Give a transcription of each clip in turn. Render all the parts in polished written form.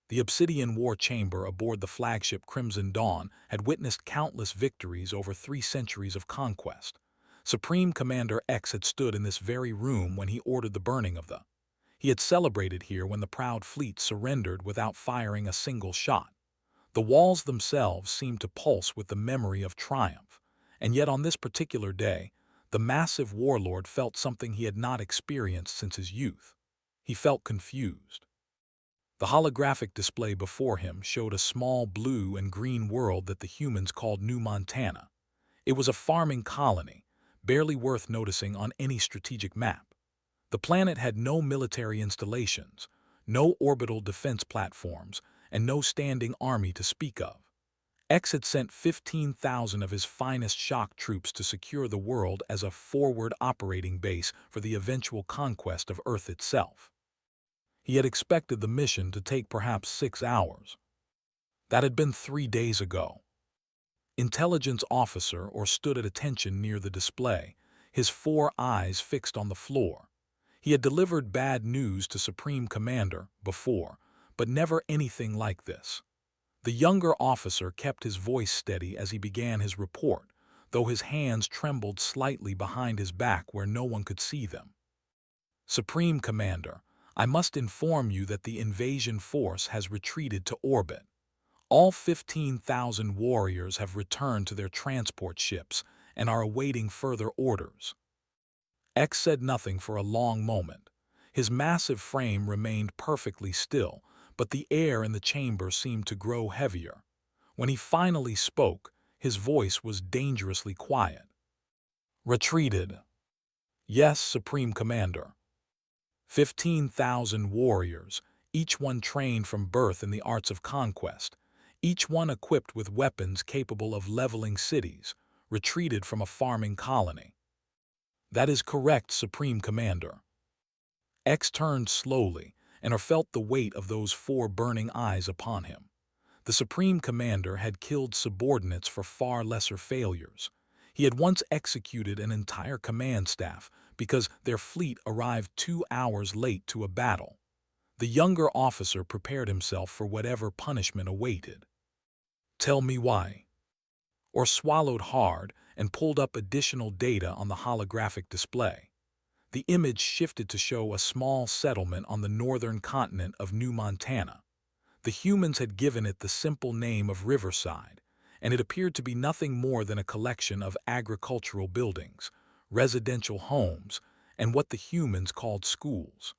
The Obsidian War Chamber aboard the flagship Crimson Dawn had witnessed countless victories over 3 centuries of conquest. Supreme Commander X had stood in this very room when he ordered the burning of the. He had celebrated here when the proud fleet surrendered without firing a single shot. The walls themselves seemed to pulse with the memory of triumph, and yet on this particular day, the massive warlord felt something he had not experienced since his youth. He felt confused. The holographic display before him showed a small blue and green world that the humans called New Montana. It was a farming colony, barely worth noticing on any strategic map. The planet had no military installations, no orbital defense platforms, and no standing army to speak of. X had sent 15,000 of his finest shock troops to secure the world as a forward operating base for the eventual conquest of Earth itself. He had expected the mission to take perhaps 6 hours. That had been 3 days ago. Intelligence officer or stood at attention near the display, his 4 eyes fixed on the floor. He had delivered bad news to Supreme Commander before, but never anything like this. The younger officer kept his voice steady as he began his report, though his hands trembled slightly behind his back where no one could see them. Supreme Commander, I must inform you that the invasion force has retreated to orbit. All 15,000 warriors have returned to their transport ships and are awaiting further orders. X said nothing for a long moment. His massive frame remained perfectly still, but the air in the chamber seemed to grow heavier. When he finally spoke, his voice was dangerously quiet. Retreated. Yes, Supreme Commander. 15,000 warriors, each one trained from birth in the arts of conquest, each one equipped with weapons capable of leveling cities, retreated from a farming colony. That is correct, Supreme Commander. X turned slowly and felt the weight of those 4 burning eyes upon him. The Supreme Commander had killed subordinates for far lesser failures. He had once executed an entire command staff because their fleet arrived 2 hours late to a battle. The younger officer prepared himself for whatever punishment awaited. Tell me why. Or swallowed hard and pulled up additional data on the holographic display. The image shifted to show a small settlement on the northern continent of New Montana. The humans had given it the simple name of Riverside, and it appeared to be nothing more than a collection of agricultural buildings, residential homes, and what the humans called schools.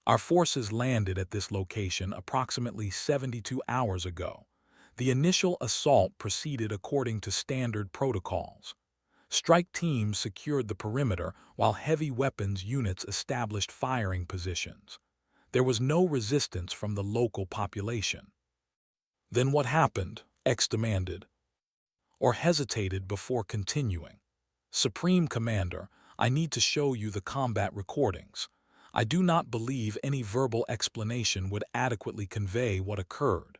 Our forces landed at this location approximately 72 hours ago. The initial assault proceeded according to standard protocols. Strike teams secured the perimeter while heavy weapons units established firing positions. There was no resistance from the local population. Then what happened? X demanded, or hesitated before continuing. Supreme Commander, I need to show you the combat recordings. I do not believe any verbal explanation would adequately convey what occurred.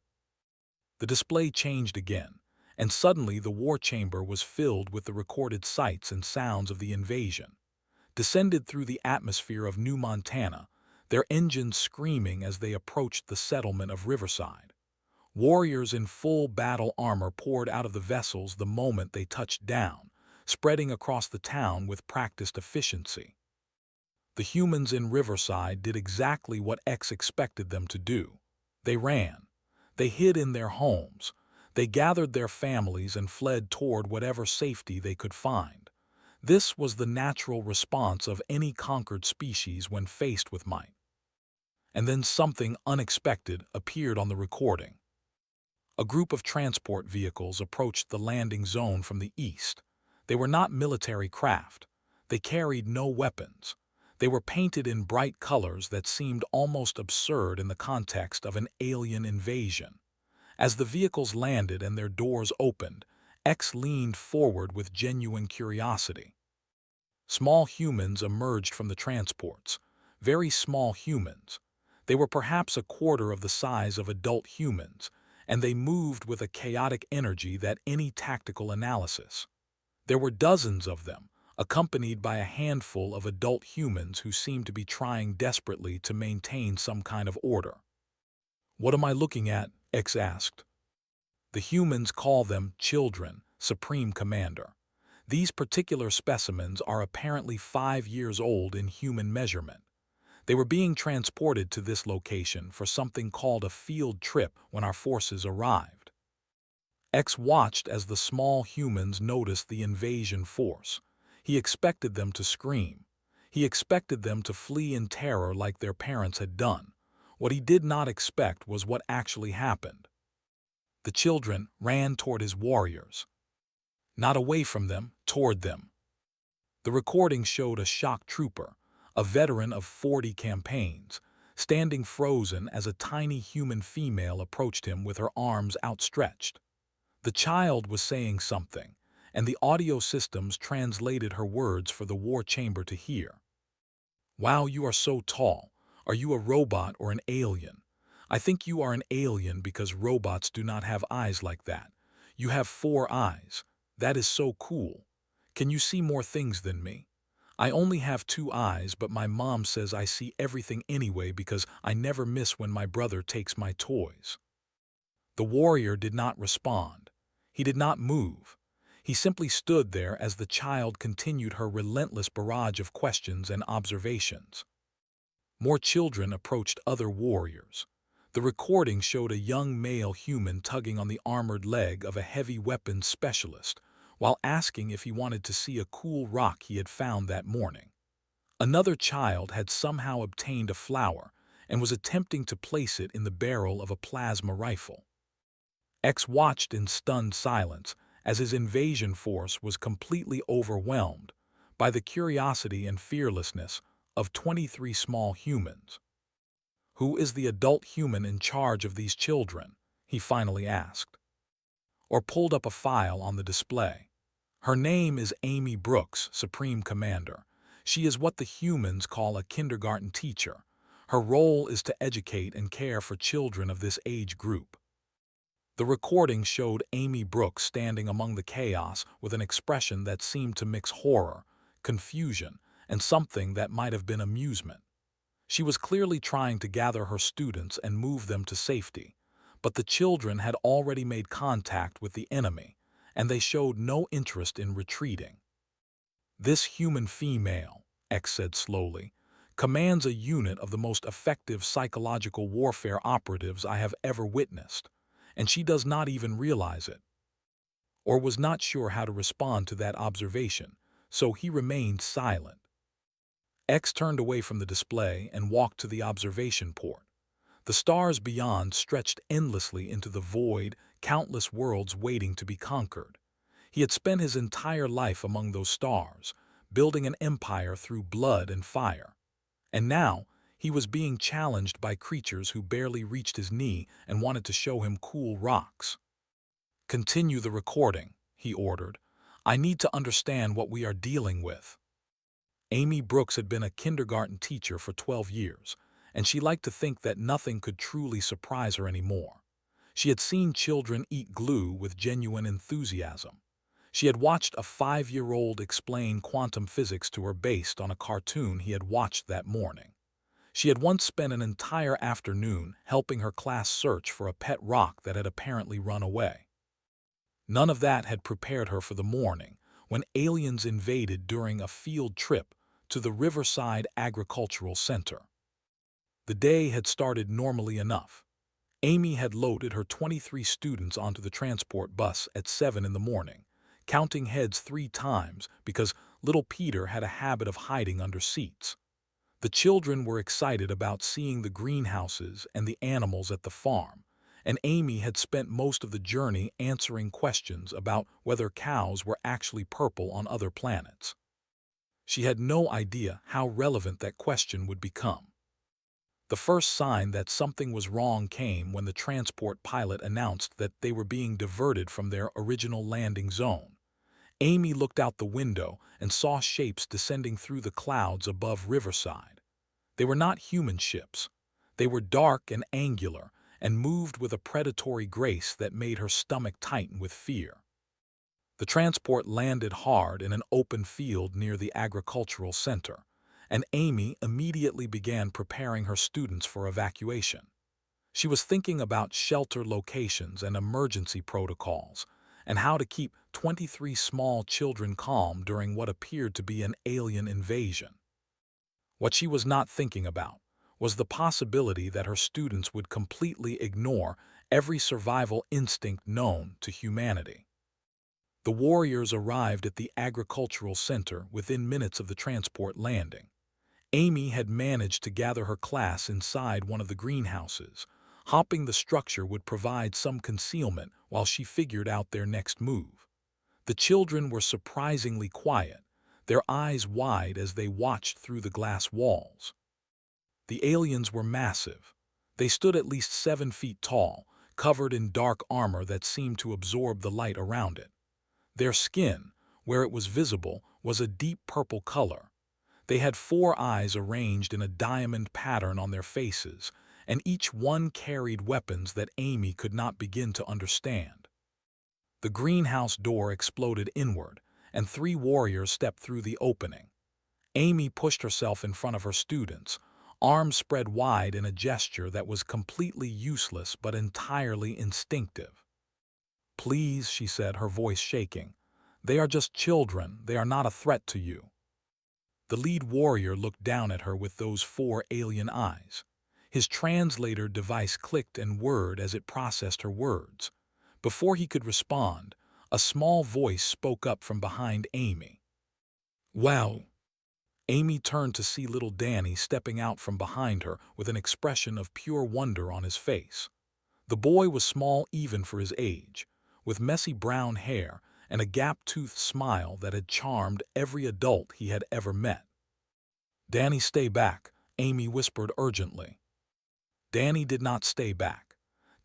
The display changed again, and suddenly the war chamber was filled with the recorded sights and sounds of the invasion. Descended through the atmosphere of New Montana, their engines screaming as they approached the settlement of Riverside. Warriors in full battle armor poured out of the vessels the moment they touched down, spreading across the town with practiced efficiency. The humans in Riverside did exactly what X expected them to do. They ran. They hid in their homes. They gathered their families and fled toward whatever safety they could find. This was the natural response of any conquered species when faced with might. And then something unexpected appeared on the recording. A group of transport vehicles approached the landing zone from the east. They were not military craft. They carried no weapons. They were painted in bright colors that seemed almost absurd in the context of an alien invasion. As the vehicles landed and their doors opened, X leaned forward with genuine curiosity. Small humans emerged from the transports. Very small humans. They were perhaps a quarter of the size of adult humans, and they moved with a chaotic energy that any tactical analysis. There were dozens of them, accompanied by a handful of adult humans who seemed to be trying desperately to maintain some kind of order. "What am I looking at?" X asked. "The humans call them children, Supreme Commander. These particular specimens are apparently 5 years old in human measurement. They were being transported to this location for something called a field trip when our forces arrived." X watched as the small humans noticed the invasion force. He expected them to scream. He expected them to flee in terror like their parents had done. What he did not expect was what actually happened. The children ran toward his warriors. Not away from them, toward them. The recording showed a shock trooper, a veteran of 40 campaigns, standing frozen as a tiny human female approached him with her arms outstretched. The child was saying something, and the audio systems translated her words for the war chamber to hear. "Wow, you are so tall. Are you a robot or an alien? I think you are an alien because robots do not have eyes like that. You have 4 eyes. That is so cool. Can you see more things than me? I only have 2 eyes, but my mom says I see everything anyway because I never miss when my brother takes my toys." The warrior did not respond. He did not move. He simply stood there as the child continued her relentless barrage of questions and observations. More children approached other warriors. The recording showed a young male human tugging on the armored leg of a heavy weapons specialist while asking if he wanted to see a cool rock he had found that morning. Another child had somehow obtained a flower and was attempting to place it in the barrel of a plasma rifle. X watched in stunned silence as his invasion force was completely overwhelmed by the curiosity and fearlessness of 23 small humans. "Who is the adult human in charge of these children?" he finally asked, or pulled up a file on the display. "Her name is Amy Brooks, Supreme Commander. She is what the humans call a kindergarten teacher. Her role is to educate and care for children of this age group." The recording showed Amy Brooks standing among the chaos with an expression that seemed to mix horror, confusion, and something that might have been amusement. She was clearly trying to gather her students and move them to safety, but the children had already made contact with the enemy, and they showed no interest in retreating. "This human female," X said slowly, "commands a unit of the most effective psychological warfare operatives I have ever witnessed, and she does not even realize it." Or was not sure how to respond to that observation, so he remained silent. X turned away from the display and walked to the observation port. The stars beyond stretched endlessly into the void, countless worlds waiting to be conquered. He had spent his entire life among those stars, building an empire through blood and fire. And now, he was being challenged by creatures who barely reached his knee and wanted to show him cool rocks. "Continue the recording," he ordered. "I need to understand what we are dealing with." Amy Brooks had been a kindergarten teacher for 12 years, and she liked to think that nothing could truly surprise her anymore. She had seen children eat glue with genuine enthusiasm. She had watched a 5-year-old explain quantum physics to her based on a cartoon he had watched that morning. She had once spent an entire afternoon helping her class search for a pet rock that had apparently run away. None of that had prepared her for the morning when aliens invaded during a field trip to the Riverside Agricultural Center. The day had started normally enough. Amy had loaded her 23 students onto the transport bus at 7 in the morning, counting heads 3 times because little Peter had a habit of hiding under seats. The children were excited about seeing the greenhouses and the animals at the farm, and Amy had spent most of the journey answering questions about whether cows were actually purple on other planets. She had no idea how relevant that question would become. The first sign that something was wrong came when the transport pilot announced that they were being diverted from their original landing zone. Amy looked out the window and saw shapes descending through the clouds above Riverside. They were not human ships. They were dark and angular and moved with a predatory grace that made her stomach tighten with fear. The transport landed hard in an open field near the agricultural center, and Amy immediately began preparing her students for evacuation. She was thinking about shelter locations and emergency protocols, and how to keep 23 small children calm during what appeared to be an alien invasion. What she was not thinking about was the possibility that her students would completely ignore every survival instinct known to humanity. The warriors arrived at the agricultural center within minutes of the transport landing. Amy had managed to gather her class inside one of the greenhouses. Hopping the structure would provide some concealment while she figured out their next move. The children were surprisingly quiet, their eyes wide as they watched through the glass walls. The aliens were massive. They stood at least 7 feet tall, covered in dark armor that seemed to absorb the light around it. Their skin, where it was visible, was a deep purple color. They had 4 eyes arranged in a diamond pattern on their faces, and each one carried weapons that Amy could not begin to understand. The greenhouse door exploded inward, and 3 warriors stepped through the opening. Amy pushed herself in front of her students, arms spread wide in a gesture that was completely useless but entirely instinctive. "Please," she said, her voice shaking. "They are just children. They are not a threat to you." The lead warrior looked down at her with those 4 alien eyes. His translator device clicked and whirred as it processed her words. Before he could respond, a small voice spoke up from behind Amy. "Wow." Amy turned to see little Danny stepping out from behind her with an expression of pure wonder on his face. The boy was small even for his age, with messy brown hair and a gap-toothed smile that had charmed every adult he had ever met. "Danny, stay back," Amy whispered urgently. Danny did not stay back.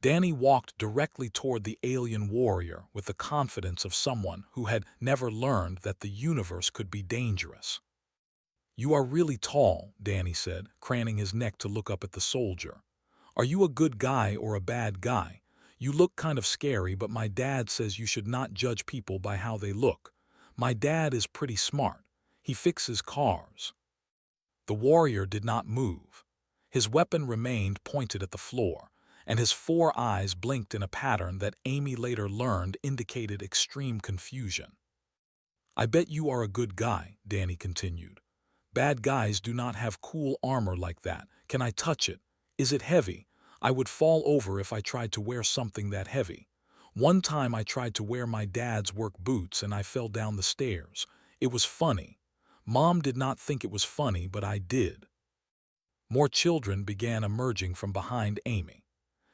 Danny walked directly toward the alien warrior with the confidence of someone who had never learned that the universe could be dangerous. "You are really tall," Danny said, craning his neck to look up at the soldier. "Are you a good guy or a bad guy? You look kind of scary, but my dad says you should not judge people by how they look. My dad is pretty smart. He fixes cars." The warrior did not move. His weapon remained pointed at the floor, and his 4 eyes blinked in a pattern that Amy later learned indicated extreme confusion. "I bet you are a good guy," Danny continued. "Bad guys do not have cool armor like that. Can I touch it? Is it heavy? I would fall over if I tried to wear something that heavy. One time I tried to wear my dad's work boots and I fell down the stairs. It was funny. Mom did not think it was funny, but I did." More children began emerging from behind Amy.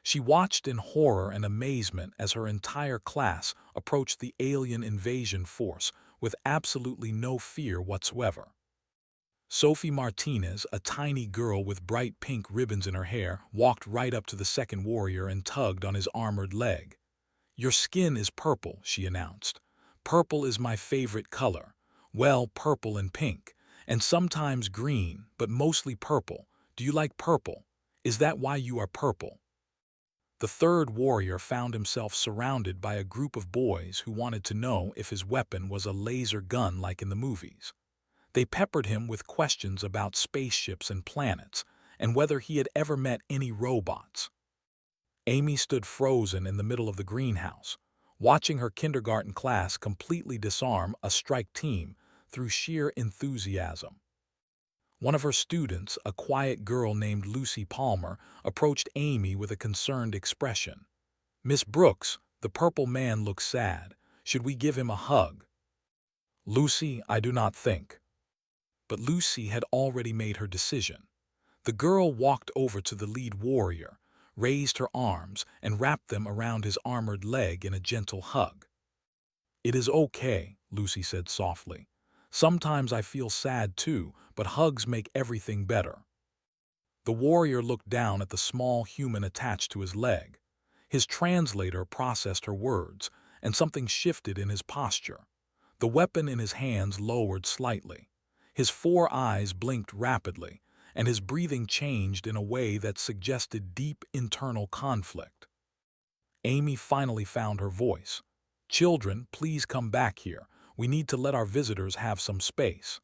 She watched in horror and amazement as her entire class approached the alien invasion force with absolutely no fear whatsoever. Sophie Martinez, a tiny girl with bright pink ribbons in her hair, walked right up to the second warrior and tugged on his armored leg. "Your skin is purple," she announced. "Purple is my favorite color. Well, purple and pink, and sometimes green, but mostly purple. Do you like purple? Is that why you are purple?" The third warrior found himself surrounded by a group of boys who wanted to know if his weapon was a laser gun like in the movies. They peppered him with questions about spaceships and planets, and whether he had ever met any robots. Amy stood frozen in the middle of the greenhouse, watching her kindergarten class completely disarm a strike team through sheer enthusiasm. One of her students, a quiet girl named Lucy Palmer, approached Amy with a concerned expression. "Miss Brooks, the purple man looks sad. Should we give him a hug?" "Lucy, I do not think." But Lucy had already made her decision. The girl walked over to the lead warrior, raised her arms, and wrapped them around his armored leg in a gentle hug. "It is okay," Lucy said softly. "Sometimes I feel sad too, but hugs make everything better." The warrior looked down at the small human attached to his leg. His translator processed her words, and something shifted in his posture. The weapon in his hands lowered slightly. His 4 eyes blinked rapidly, and his breathing changed in a way that suggested deep internal conflict. Amy finally found her voice. "Children, please come back here. We need to let our visitors have some space."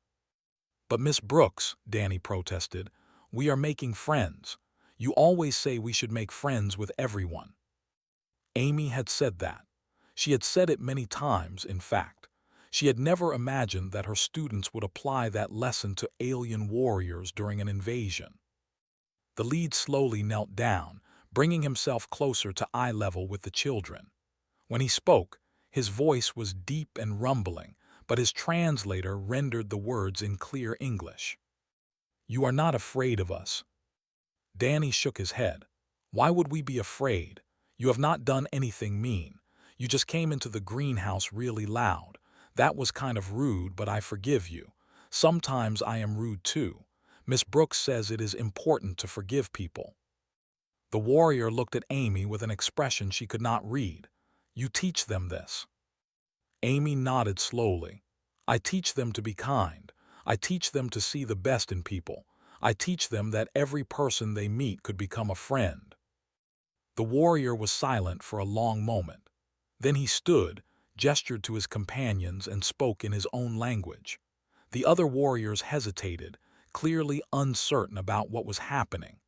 "But Miss Brooks," Danny protested, "we are making friends. You always say we should make friends with everyone." Amy had said that. She had said it many times, in fact. She had never imagined that her students would apply that lesson to alien warriors during an invasion. The lead slowly knelt down, bringing himself closer to eye level with the children. When he spoke, his voice was deep and rumbling, but his translator rendered the words in clear English. "You are not afraid of us." Danny shook his head. "Why would we be afraid? You have not done anything mean. You just came into the greenhouse really loud. That was kind of rude, but I forgive you. Sometimes I am rude too. Miss Brooks says it is important to forgive people." The warrior looked at Amy with an expression she could not read. "You teach them this?" Amy nodded slowly. "I teach them to be kind. I teach them to see the best in people. I teach them that every person they meet could become a friend." The warrior was silent for a long moment. Then he stood, gestured to his companions, and spoke in his own language. The other warriors hesitated, clearly uncertain about what was happening.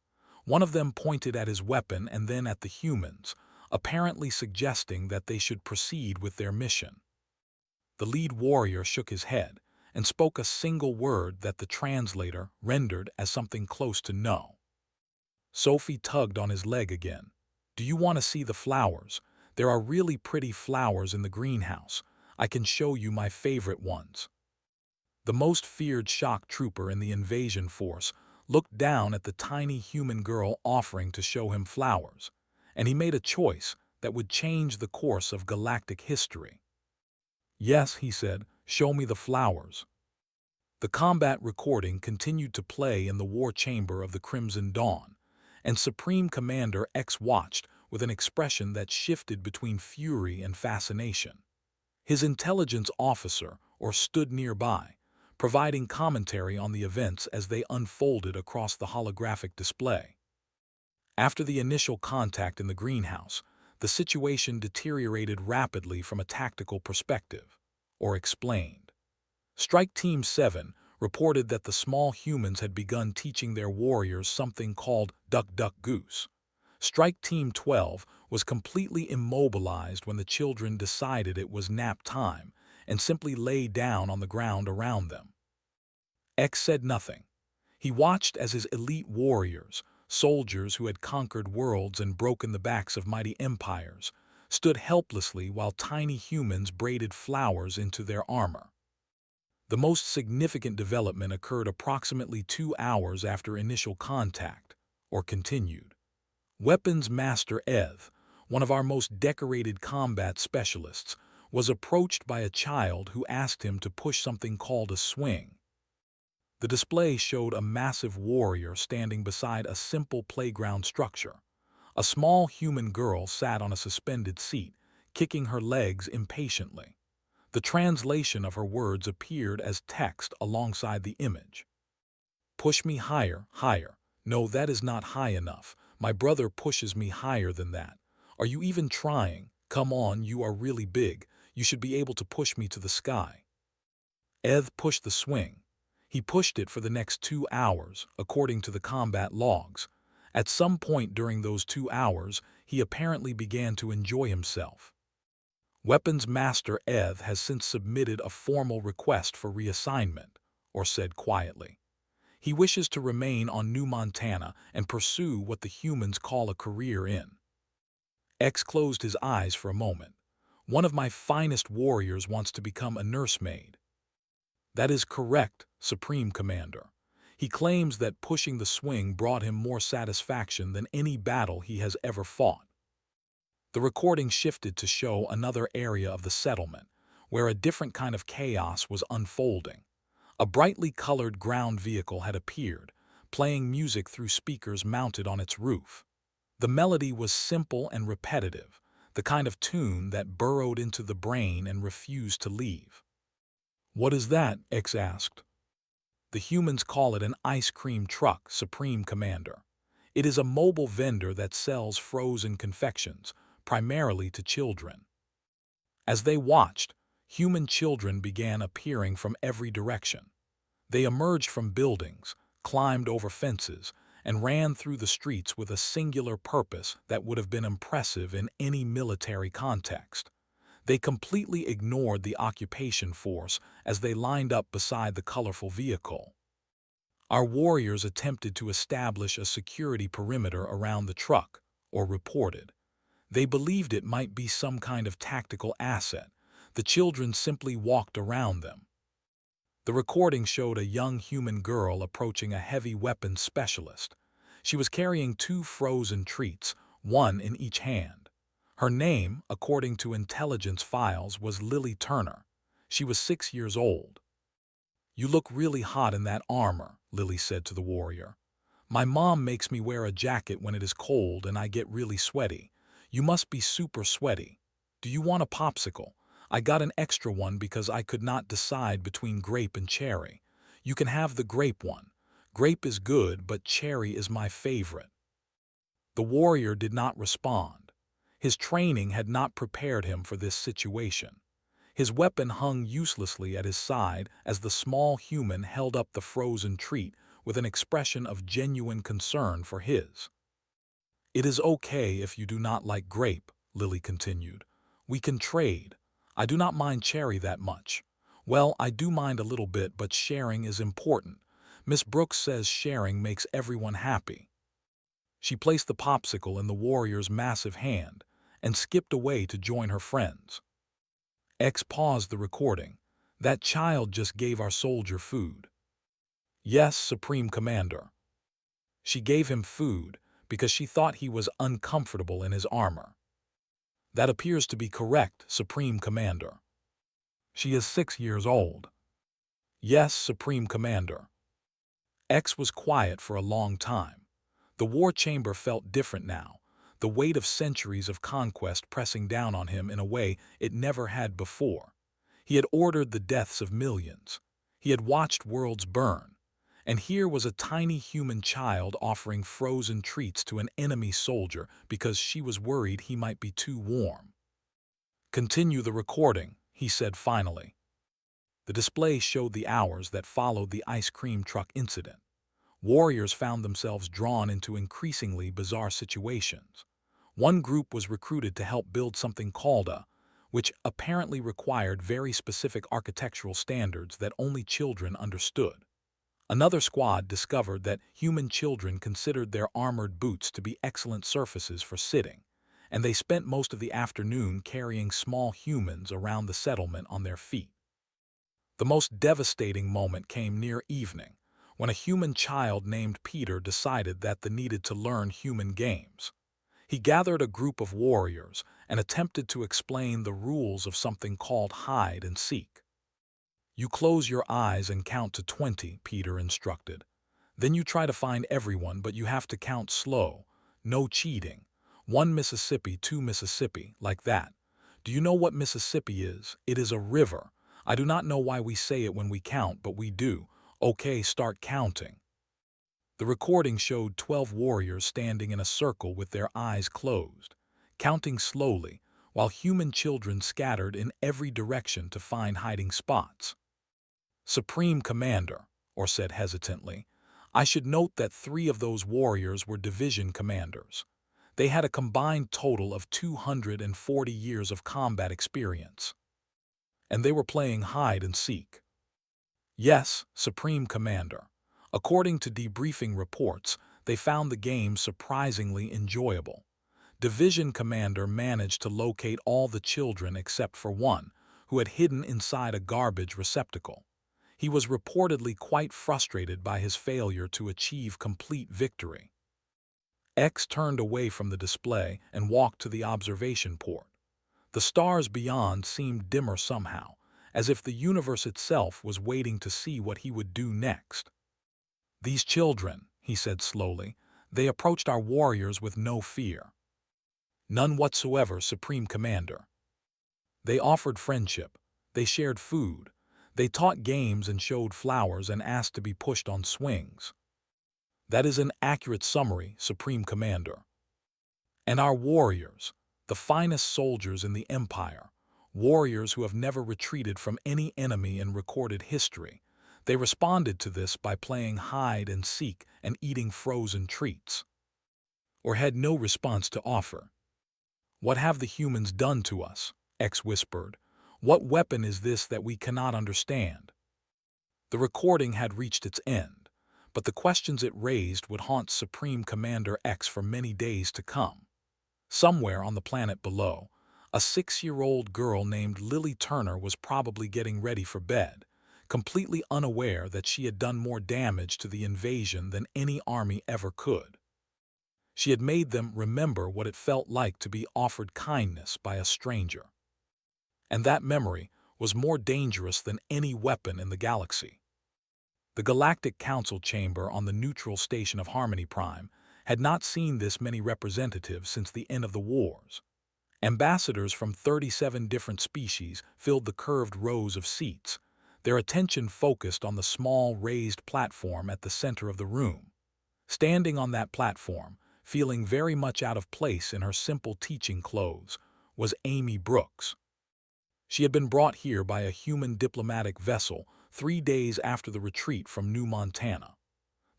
One of them pointed at his weapon and then at the humans, apparently suggesting that they should proceed with their mission. The lead warrior shook his head and spoke a single word that the translator rendered as something close to no. Sophie tugged on his leg again. "Do you want to see the flowers? There are really pretty flowers in the greenhouse. I can show you my favorite ones." The most feared shock trooper in the invasion force looked down at the tiny human girl offering to show him flowers, and he made a choice that would change the course of galactic history. "Yes," he said, "show me the flowers." The combat recording continued to play in the war chamber of the Crimson Dawn, and Supreme Commander X watched with an expression that shifted between fury and fascination. His intelligence officer stood nearby, providing commentary on the events as they unfolded across the holographic display. After the initial contact in the greenhouse, the situation deteriorated rapidly from a tactical perspective, explained. Strike Team 7 reported that the small humans had begun teaching their warriors something called Duck Duck Goose. Strike Team 12 was completely immobilized when the children decided it was nap time and simply lay down on the ground around them. X said nothing. He watched as his elite warriors, soldiers who had conquered worlds and broken the backs of mighty empires, stood helplessly while tiny humans braided flowers into their armor. The most significant development occurred approximately 2 hours after initial contact, continued. Weapons Master Eth, one of our most decorated combat specialists, was approached by a child who asked him to push something called a swing. The display showed a massive warrior standing beside a simple playground structure. A small human girl sat on a suspended seat, kicking her legs impatiently. The translation of her words appeared as text alongside the image. "Push me higher, higher. No, that is not high enough. My brother pushes me higher than that. Are you even trying? Come on, you are really big. You should be able to push me to the sky." Eth pushed the swing. He pushed it for the next 2 hours, according to the combat logs. At some point during those 2 hours, he apparently began to enjoy himself. Weapons Master Eth has since submitted a formal request for reassignment, said quietly. He wishes to remain on New Montana and pursue what the humans call a career in. X closed his eyes for a moment. "One of my finest warriors wants to become a nursemaid." "That is correct, Supreme Commander. He claims that pushing the swing brought him more satisfaction than any battle he has ever fought." The recording shifted to show another area of the settlement, where a different kind of chaos was unfolding. A brightly colored ground vehicle had appeared, playing music through speakers mounted on its roof. The melody was simple and repetitive, the kind of tune that burrowed into the brain and refused to leave. "What is that?" X asked. "The humans call it an ice cream truck, Supreme Commander. It is a mobile vendor that sells frozen confections, primarily to children." As they watched, human children began appearing from every direction. They emerged from buildings, climbed over fences, and ran through the streets with a singular purpose that would have been impressive in any military context. They completely ignored the occupation force as they lined up beside the colorful vehicle. Our warriors attempted to establish a security perimeter around the truck, or reported. They believed it might be some kind of tactical asset. The children simply walked around them. The recording showed a young human girl approaching a heavy weapons specialist. She was carrying 2 frozen treats, one in each hand. Her name, according to intelligence files, was Lily Turner. She was 6 years old. "You look really hot in that armor," Lily said to the warrior. "My mom makes me wear a jacket when it is cold and I get really sweaty. You must be super sweaty. Do you want a popsicle? I got an extra one because I could not decide between grape and cherry. You can have the grape one. Grape is good, but cherry is my favorite." The warrior did not respond. His training had not prepared him for this situation. His weapon hung uselessly at his side as the small human held up the frozen treat with an expression of genuine concern for his. "It is okay if you do not like grape," Lily continued. "We can trade. I do not mind cherry that much. Well, I do mind a little bit, but sharing is important. Miss Brooks says sharing makes everyone happy." She placed the popsicle in the warrior's massive hand and skipped away to join her friends. X paused the recording. "That child just gave our soldier food." "Yes, Supreme Commander." She gave him food because she thought he was uncomfortable in his armor. "That appears to be correct, Supreme Commander." "She is 6 years old." "Yes, Supreme Commander." X was quiet for a long time. The war chamber felt different now, the weight of centuries of conquest pressing down on him in a way it never had before. He had ordered the deaths of millions. He had watched worlds burn. And here was a tiny human child offering frozen treats to an enemy soldier because she was worried he might be too warm. "Continue the recording," he said finally. The display showed the hours that followed the ice cream truck incident. Warriors found themselves drawn into increasingly bizarre situations. One group was recruited to help build something called a, which apparently required very specific architectural standards that only children understood. Another squad discovered that human children considered their armored boots to be excellent surfaces for sitting, and they spent most of the afternoon carrying small humans around the settlement on their feet. The most devastating moment came near evening, when a human child named Peter decided that they needed to learn human games. He gathered a group of warriors and attempted to explain the rules of something called hide and seek. "You close your eyes and count to 20, Peter instructed. Then you try to find everyone, but you have to count slow. No cheating. 1 Mississippi, 2 Mississippi, like that. Do you know what Mississippi is? It is a river. I do not know why we say it when we count, but we do. Okay, start counting." The recording showed 12 warriors standing in a circle with their eyes closed, counting slowly, while human children scattered in every direction to find hiding spots. "Supreme Commander," Or said hesitantly, "I should note that 3 of those warriors were division commanders. They had a combined total of 240 years of combat experience. And they were playing hide and seek." "Yes, Supreme Commander. According to debriefing reports, they found the game surprisingly enjoyable. Division Commander managed to locate all the children except for one, who had hidden inside a garbage receptacle. He was reportedly quite frustrated by his failure to achieve complete victory." X turned away from the display and walked to the observation port. The stars beyond seemed dimmer somehow, as if the universe itself was waiting to see what he would do next. "These children," he said slowly, "they approached our warriors with no fear." "None whatsoever, Supreme Commander." "They offered friendship. They shared food. They taught games and showed flowers and asked to be pushed on swings." "That is an accurate summary, Supreme Commander." "And our warriors, the finest soldiers in the Empire, warriors who have never retreated from any enemy in recorded history, They responded to this by playing hide and seek and eating frozen treats, or had no response to offer. "What have the humans done to us?" X whispered. "What weapon is this that we cannot understand?" The recording had reached its end, but the questions it raised would haunt Supreme Commander X for many days to come. Somewhere on the planet below, a 6-year-old girl named Lily Turner was probably getting ready for bed, completely unaware that she had done more damage to the invasion than any army ever could. She had made them remember what it felt like to be offered kindness by a stranger. And that memory was more dangerous than any weapon in the galaxy. The Galactic Council chamber on the neutral station of Harmony Prime had not seen this many representatives since the end of the wars. Ambassadors from 37 different species filled the curved rows of seats, their attention focused on the small raised platform at the center of the room. Standing on that platform, feeling very much out of place in her simple teaching clothes, was Amy Brooks. She had been brought here by a human diplomatic vessel 3 days after the retreat from New Montana.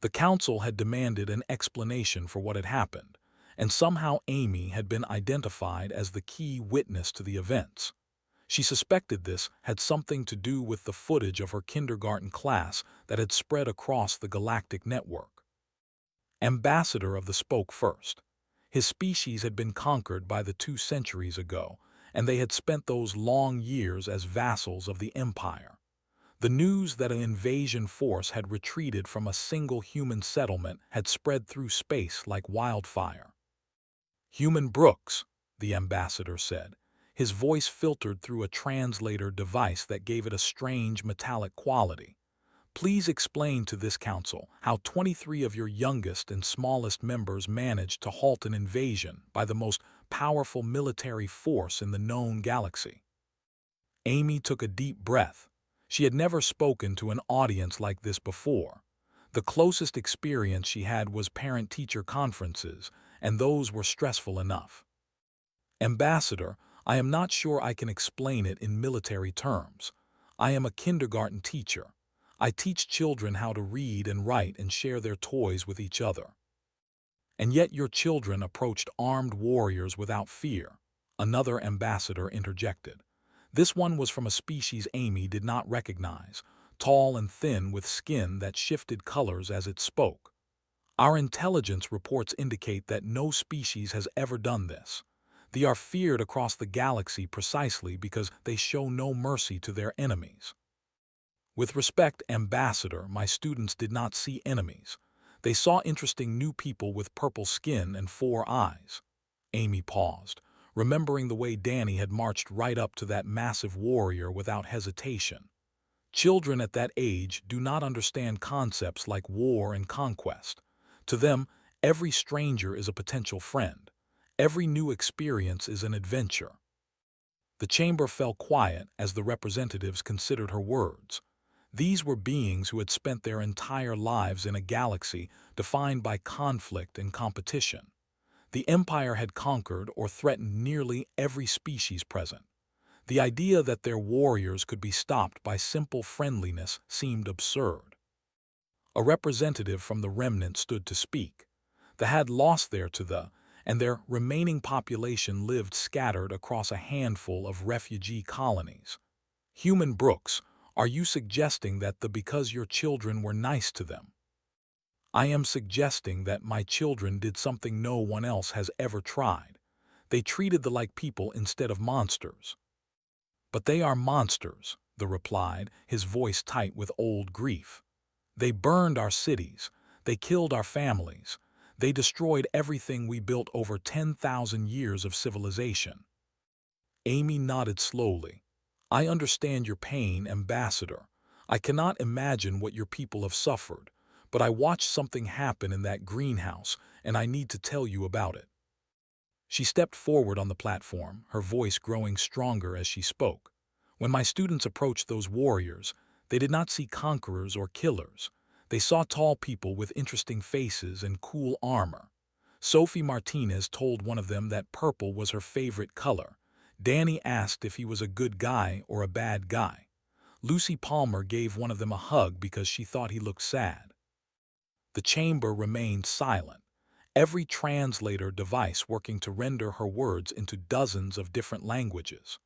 The council had demanded an explanation for what had happened, and somehow Amy had been identified as the key witness to the events. She suspected this had something to do with the footage of her kindergarten class that had spread across the galactic network. Ambassador of the spoke first. His species had been conquered by the 2 centuries ago, and they had spent those long years as vassals of the Empire. The news that an invasion force had retreated from a single human settlement had spread through space like wildfire. "Human Brooks," the ambassador said, his voice filtered through a translator device that gave it a strange metallic quality. "Please explain to this council how 23 of your youngest and smallest members managed to halt an invasion by the most powerful military force in the known galaxy." Amy took a deep breath. She had never spoken to an audience like this before. The closest experience she had was parent-teacher conferences, and those were stressful enough. "Ambassador, I am not sure I can explain it in military terms. I am a kindergarten teacher. I teach children how to read and write and share their toys with each other." "And yet your children approached armed warriors without fear," another ambassador interjected. This one was from a species Amy did not recognize, tall and thin with skin that shifted colors as it spoke. "Our intelligence reports indicate that no species has ever done this. They are feared across the galaxy precisely because they show no mercy to their enemies." "With respect, Ambassador, my students did not see enemies. They saw interesting new people with purple skin and 4 eyes." Amy paused, remembering the way Danny had marched right up to that massive warrior without hesitation. Children at that age do not understand concepts like war and conquest. To them, every stranger is a potential friend. Every new experience is an adventure. The chamber fell quiet as the representatives considered her words. These were beings who had spent their entire lives in a galaxy defined by conflict and competition. The Empire had conquered or threatened nearly every species present. The idea that their warriors could be stopped by simple friendliness seemed absurd. A representative from the remnant stood to speak. They had lost and their remaining population lived scattered across a handful of refugee colonies. "Human Brooks, are you suggesting that because your children were nice to them?" "I am suggesting that my children did something no one else has ever tried. They treated them like people instead of monsters." "But they are monsters," the replied, his voice tight with old grief. "They burned our cities. They killed our families. They destroyed everything we built over 10,000 years of civilization." Amy nodded slowly. "I understand your pain, Ambassador. I cannot imagine what your people have suffered, but I watched something happen in that greenhouse, and I need to tell you about it." She stepped forward on the platform, her voice growing stronger as she spoke. "When my students approached those warriors, they did not see conquerors or killers. They saw tall people with interesting faces and cool armor. Sophie Martinez told one of them that purple was her favorite color. Danny asked if he was a good guy or a bad guy. Lucy Palmer gave one of them a hug because she thought he looked sad. The chamber remained silent, every translator device working to render her words into dozens of different languages.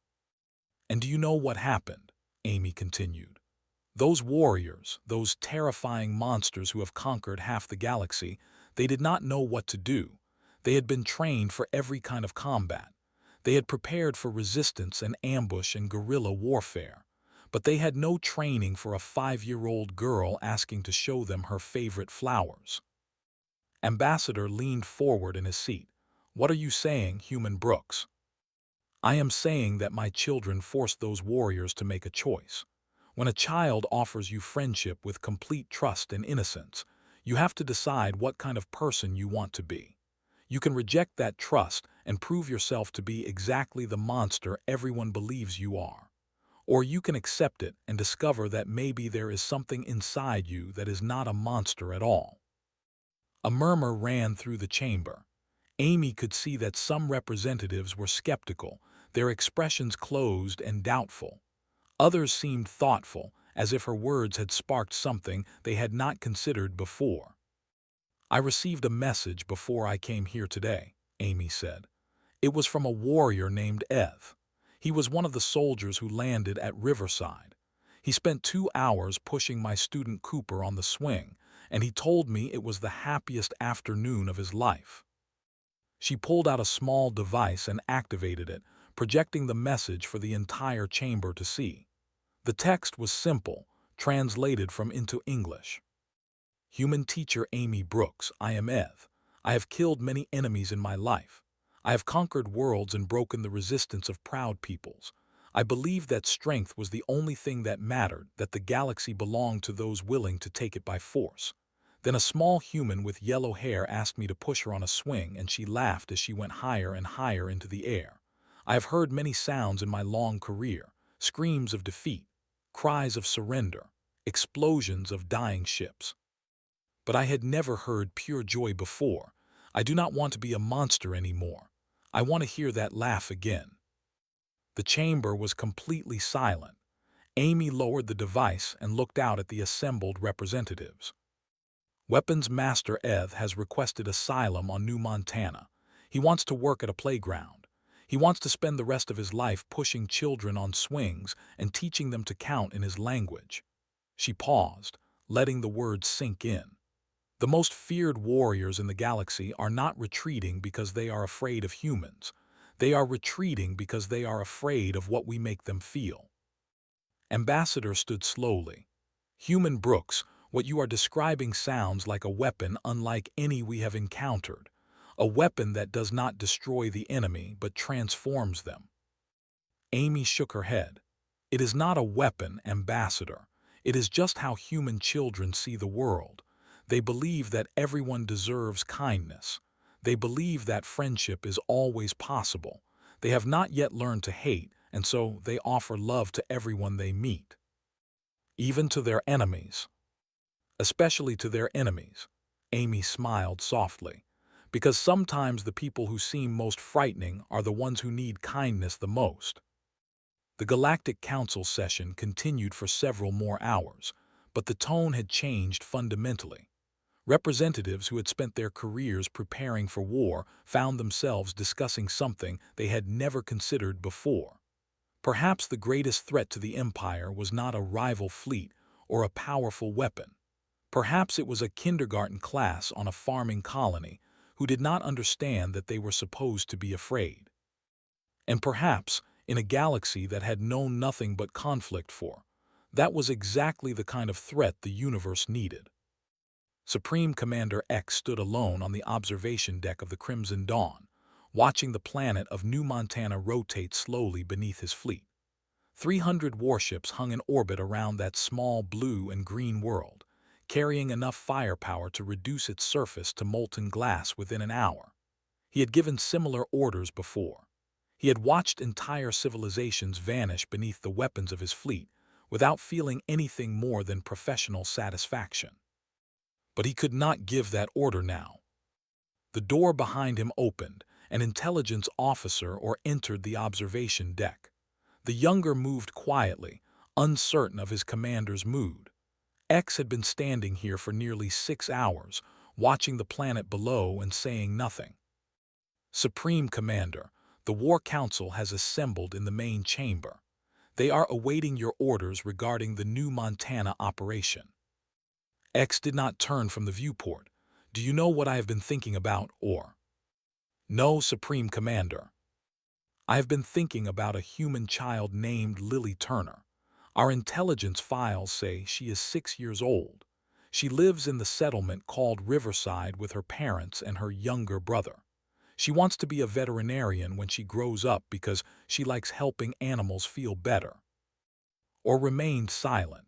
"And do you know what happened?" Amy continued. "Those warriors, those terrifying monsters who have conquered half the galaxy, they did not know what to do. They had been trained for every kind of combat. They had prepared for resistance and ambush and guerrilla warfare. But they had no training for a 5-year-old girl asking to show them her favorite flowers." Ambassador leaned forward in his seat. "What are you saying, Human Brooks?" "I am saying that my children forced those warriors to make a choice. When a child offers you friendship with complete trust and innocence, you have to decide what kind of person you want to be. You can reject that trust and prove yourself to be exactly the monster everyone believes you are. Or you can accept it and discover that maybe there is something inside you that is not a monster at all." A murmur ran through the chamber. Amy could see that some representatives were skeptical, their expressions closed and doubtful. Others seemed thoughtful, as if her words had sparked something they had not considered before. "I received a message before I came here today," Amy said. "It was from a warrior named Ev. He was one of the soldiers who landed at Riverside. He spent 2 hours pushing my student Cooper on the swing, and he told me it was the happiest afternoon of his life." She pulled out a small device and activated it, projecting the message for the entire chamber to see. The text was simple, translated from into English. "Human teacher Amy Brooks, I am Ev. I have killed many enemies in my life. I have conquered worlds and broken the resistance of proud peoples. I believed that strength was the only thing that mattered, that the galaxy belonged to those willing to take it by force. Then a small human with yellow hair asked me to push her on a swing, and she laughed as she went higher and higher into the air. I have heard many sounds in my long career, screams of defeat, cries of surrender, explosions of dying ships. But I had never heard pure joy before. I do not want to be a monster anymore. I want to hear that laugh again." The chamber was completely silent. Amy lowered the device and looked out at the assembled representatives. "Weapons Master Ev has requested asylum on New Montana. He wants to work at a playground. He wants to spend the rest of his life pushing children on swings and teaching them to count in his language." She paused, letting the words sink in. "The most feared warriors in the galaxy are not retreating because they are afraid of humans. They are retreating because they are afraid of what we make them feel." Ambassador stood slowly. "Human Brooks, what you are describing sounds like a weapon unlike any we have encountered. A weapon that does not destroy the enemy but transforms them." Amy shook her head. "It is not a weapon, Ambassador. It is just how human children see the world. They believe that everyone deserves kindness. They believe that friendship is always possible. They have not yet learned to hate, and so they offer love to everyone they meet. Even to their enemies. Especially to their enemies." Amy smiled softly. "Because sometimes the people who seem most frightening are the ones who need kindness the most." The Galactic Council session continued for several more hours, but the tone had changed fundamentally. Representatives who had spent their careers preparing for war found themselves discussing something they had never considered before. Perhaps the greatest threat to the Empire was not a rival fleet or a powerful weapon. Perhaps it was a kindergarten class on a farming colony who did not understand that they were supposed to be afraid. And perhaps, in a galaxy that had known nothing but conflict for, that was exactly the kind of threat the universe needed. Supreme Commander X stood alone on the observation deck of the Crimson Dawn, watching the planet of New Montana rotate slowly beneath his fleet. 300 warships hung in orbit around that small blue and green world, carrying enough firepower to reduce its surface to molten glass within an hour. He had given similar orders before. He had watched entire civilizations vanish beneath the weapons of his fleet without feeling anything more than professional satisfaction. But he could not give that order now. The door behind him opened. An intelligence officer entered the observation deck. The younger moved quietly, uncertain of his commander's mood. X had been standing here for nearly 6 hours, watching the planet below and saying nothing. Supreme Commander, the War Council has assembled in the main chamber. They are awaiting your orders regarding the new Montana operation. X did not turn from the viewport. Do you know what I have been thinking about, or? No, Supreme Commander. I have been thinking about a human child named Lily Turner. Our intelligence files say she is 6 years old. She lives in the settlement called Riverside with her parents and her younger brother. She wants to be a veterinarian when she grows up because she likes helping animals feel better. Or remained silent.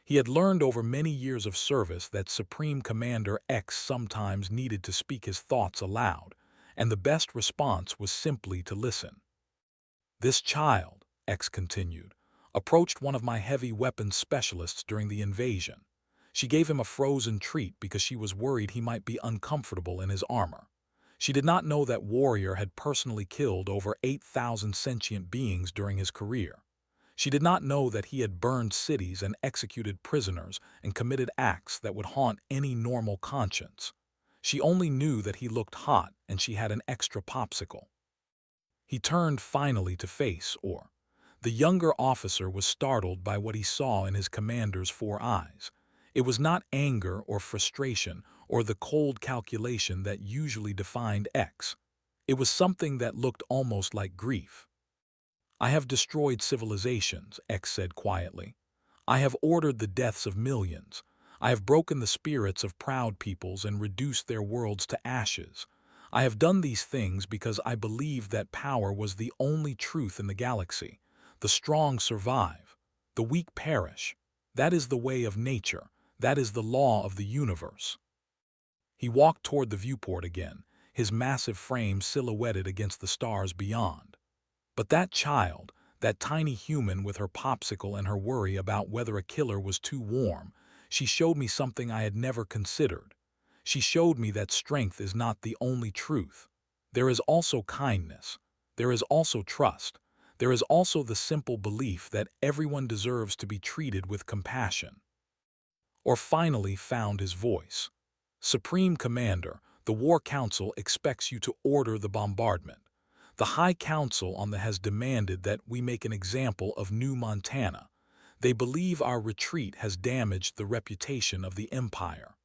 He had learned over many years of service that Supreme Commander X sometimes needed to speak his thoughts aloud, and the best response was simply to listen. This child, X continued, approached one of my heavy weapons specialists during the invasion. She gave him a frozen treat because she was worried he might be uncomfortable in his armor. She did not know that Warrior had personally killed over 8,000 sentient beings during his career. She did not know that he had burned cities and executed prisoners and committed acts that would haunt any normal conscience. She only knew that he looked hot and she had an extra popsicle. He turned finally to face Or. The younger officer was startled by what he saw in his commander's 4 eyes. It was not anger or frustration or the cold calculation that usually defined X. It was something that looked almost like grief. I have destroyed civilizations, X said quietly. I have ordered the deaths of millions. I have broken the spirits of proud peoples and reduced their worlds to ashes. I have done these things because I believed that power was the only truth in the galaxy. The strong survive. The weak perish. That is the way of nature. That is the law of the universe. He walked toward the viewport again, his massive frame silhouetted against the stars beyond. But that child, that tiny human with her popsicle and her worry about whether a killer was too warm, she showed me something I had never considered. She showed me that strength is not the only truth. There is also kindness. There is also trust. There is also the simple belief that everyone deserves to be treated with compassion. Or finally found his voice. Supreme Commander, the War Council expects you to order the bombardment. The High Council on the has demanded that we make an example of New Montana. They believe our retreat has damaged the reputation of the Empire.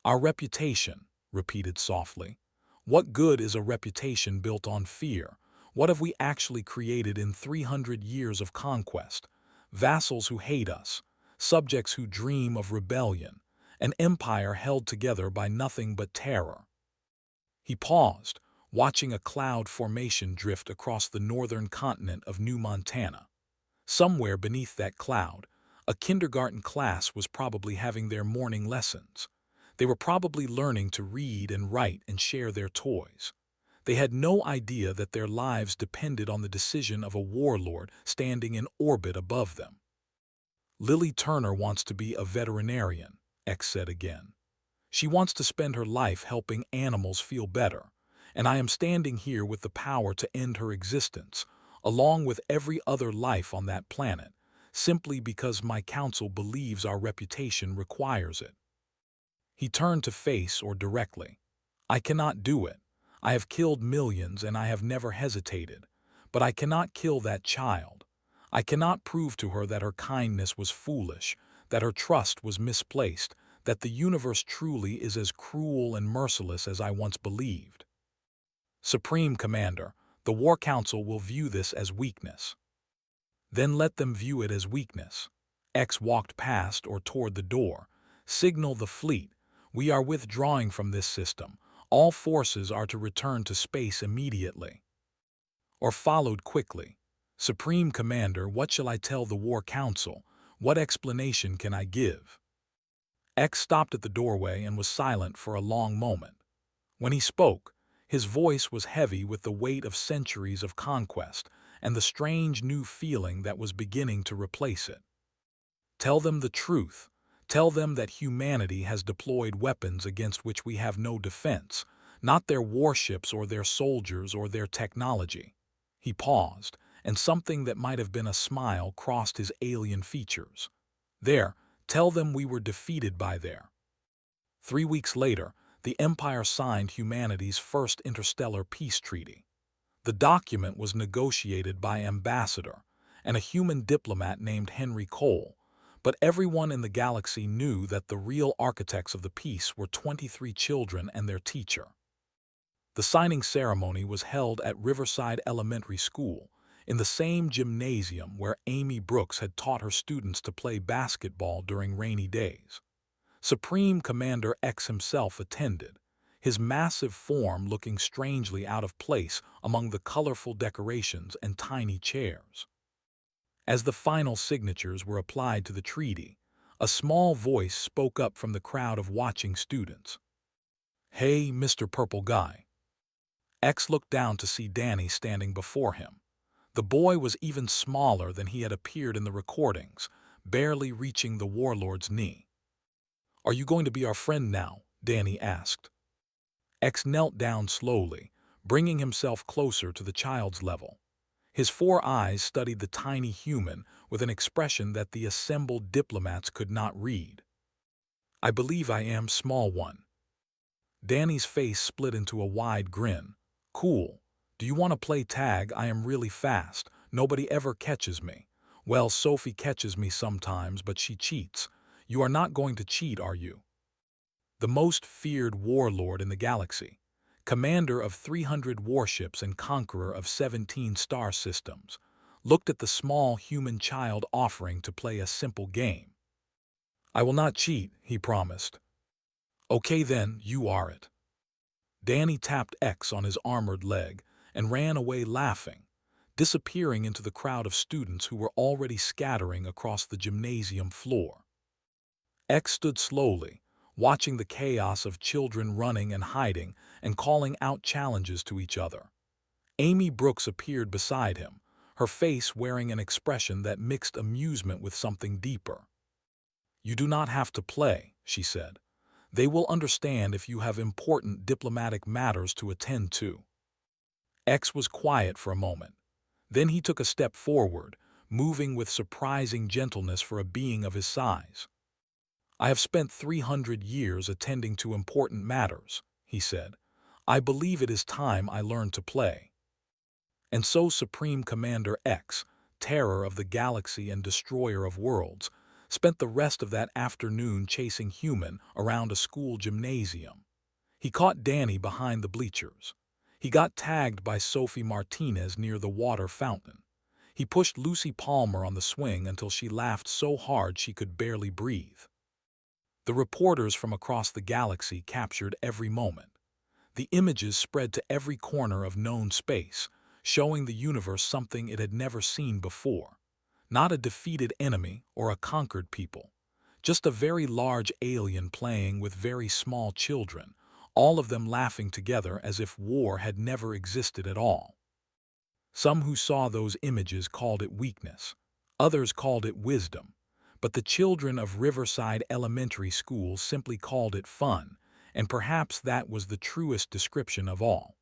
Our reputation, repeated softly. What good is a reputation built on fear? What have we actually created in 300 years of conquest? Vassals who hate us, subjects who dream of rebellion, an empire held together by nothing but terror. He paused, watching a cloud formation drift across the northern continent of New Montana. Somewhere beneath that cloud, a kindergarten class was probably having their morning lessons. They were probably learning to read and write and share their toys. They had no idea that their lives depended on the decision of a warlord standing in orbit above them. Lily Turner wants to be a veterinarian, X said again. She wants to spend her life helping animals feel better. And I am standing here with the power to end her existence, along with every other life on that planet, simply because my council believes our reputation requires it. He turned to face Or directly. I cannot do it. I have killed millions and I have never hesitated. But I cannot kill that child. I cannot prove to her that her kindness was foolish, that her trust was misplaced, that the universe truly is as cruel and merciless as I once believed. Supreme Commander, the War Council will view this as weakness. Then let them view it as weakness. X walked past Or toward the door. Signal the fleet. We are withdrawing from this system. All forces are to return to space immediately. Or followed quickly. Supreme Commander, what shall I tell the War Council? What explanation can I give? X stopped at the doorway and was silent for a long moment. When he spoke, his voice was heavy with the weight of centuries of conquest and the strange new feeling that was beginning to replace it. Tell them the truth. Tell them that humanity has deployed weapons against which we have no defense, not their warships or their soldiers or their technology. He paused, and something that might have been a smile crossed his alien features. "There, tell them we were defeated by there." 3 weeks later, the Empire signed humanity's first interstellar peace treaty. The document was negotiated by an ambassador and a human diplomat named Henry Cole, but everyone in the galaxy knew that the real architects of the peace were 23 children and their teacher. The signing ceremony was held at Riverside Elementary School, in the same gymnasium where Amy Brooks had taught her students to play basketball during rainy days. Supreme Commander X himself attended, his massive form looking strangely out of place among the colorful decorations and tiny chairs. As the final signatures were applied to the treaty, a small voice spoke up from the crowd of watching students. "Hey, Mr. Purple Guy." X looked down to see Danny standing before him. The boy was even smaller than he had appeared in the recordings, barely reaching the warlord's knee. "Are you going to be our friend now?" Danny asked. X knelt down slowly, bringing himself closer to the child's level. His 4 eyes studied the tiny human with an expression that the assembled diplomats could not read. "I believe I am, small one." Danny's face split into a wide grin. "Cool. Do you want to play tag? I am really fast. Nobody ever catches me. Well, Sophie catches me sometimes, but she cheats. You are not going to cheat, are you?" The most feared warlord in the galaxy, commander of 300 warships and conqueror of 17 star systems, looked at the small human child offering to play a simple game. "I will not cheat," he promised. "Okay then, you are it." Danny tapped X on his armored leg and ran away laughing, disappearing into the crowd of students who were already scattering across the gymnasium floor. X stood slowly, watching the chaos of children running and hiding and calling out challenges to each other. Amy Brooks appeared beside him, her face wearing an expression that mixed amusement with something deeper. "You do not have to play," she said. "They will understand if you have important diplomatic matters to attend to." X was quiet for a moment. Then he took a step forward, moving with surprising gentleness for a being of his size. "I have spent 300 years attending to important matters," he said. "I believe it is time I learned to play." And so Supreme Commander X, terror of the galaxy and destroyer of worlds, spent the rest of that afternoon chasing human around a school gymnasium. He caught Danny behind the bleachers. He got tagged by Sophie Martinez near the water fountain. He pushed Lucy Palmer on the swing until she laughed so hard she could barely breathe. The reporters from across the galaxy captured every moment. The images spread to every corner of known space, showing the universe something it had never seen before. Not a defeated enemy or a conquered people. Just a very large alien playing with very small children, all of them laughing together as if war had never existed at all. Some who saw those images called it weakness. Others called it wisdom. But the children of Riverside Elementary School simply called it fun, and perhaps that was the truest description of all.